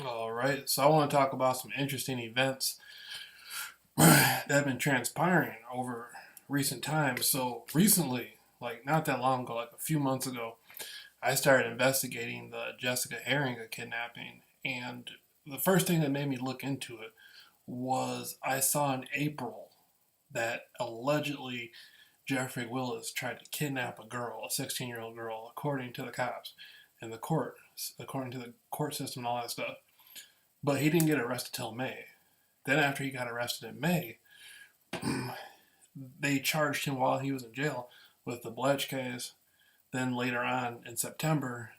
All right, so I want to talk about some interesting events that have been transpiring over recent times. So recently, like not that long ago, like a few months ago, I started investigating the Jessica Heeringa kidnapping, and the first thing that made me look into it was I saw in April that allegedly Jeffrey Willis tried to kidnap a girl, a 16-year-old girl, according to the cops and the court, according to the court system and all that stuff. But he didn't get arrested till May. Then after he got arrested in May, they charged him while he was in jail with the Bletch case. Then later on in September,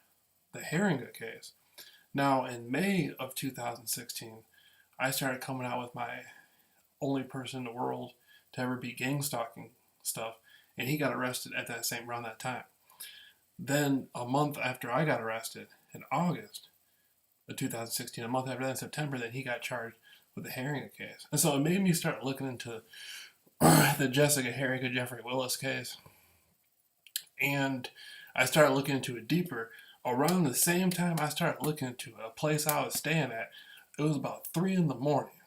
the Heeringa case. Now in May of 2016, I started coming out with my only person in the world to ever be gang stalking stuff, and he got arrested at that same around that time. Then a month after I got arrested in August of 2016, a month after that in September, then he got charged with the Heeringa case. And so it made me start looking into the Jessica Heeringa Jeffrey Willis case, and I started looking into it deeper. Around the same time I started looking into a place I was staying at, it was about 3 in the morning,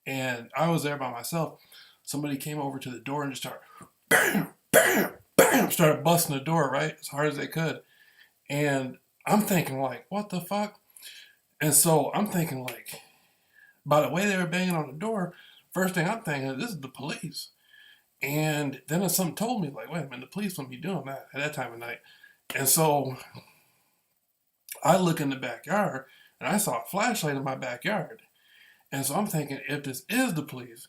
and I was there by myself. Somebody came over to the door and just started bam, bam, bam, started busting the door right as hard as they could. And I'm thinking like, what the fuck? And so I'm thinking like, by the way they were banging on the door, first thing I'm thinking, this is the police. And then something told me like, wait a minute, the police wouldn't be doing that at that time of night. And so I look in the backyard and I saw a flashlight in my backyard. And so I'm thinking, if this is the police,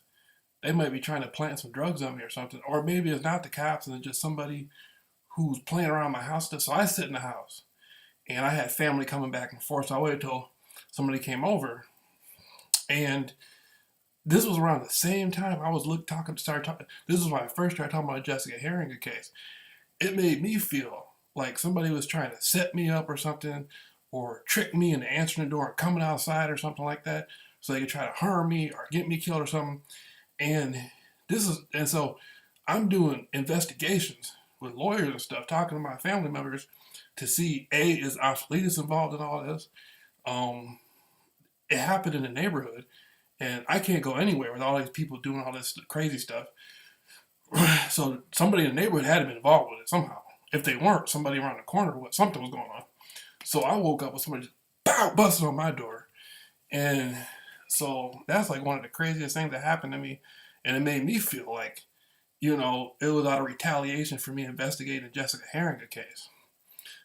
they might be trying to plant some drugs on me or something. Or maybe it's not the cops and it's just somebody who's playing around my house. So I sit in the house and I had family coming back and forth. So I waited till somebody came over. And this was around the same time I was started talking. This is when I first started talking about the Jessica Heeringa case. It made me feel like somebody was trying to set me up or something, or trick me into answering the door and coming outside or something like that, so they could try to harm me or get me killed or something. And so I'm doing investigations with lawyers and stuff, talking to my family members to see is obsoletus involved in all this. It happened in the neighborhood, and I can't go anywhere with all these people doing all this crazy stuff. So somebody in the neighborhood had to be involved with it somehow. If they weren't, somebody around the corner, something was going on. So I woke up with somebody just busting on my door. And so that's like one of the craziest things that happened to me. And it made me feel like, it was out of retaliation for me investigating the Jessica Heeringa case.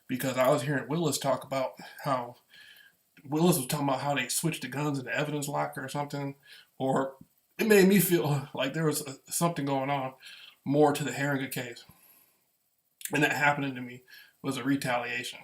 Because I was hearing Willis talk about how Willis was talking about how they switched the guns in the evidence locker or something. Or it made me feel like there was something going on more to the Heeringa case. And that happening to me was a retaliation.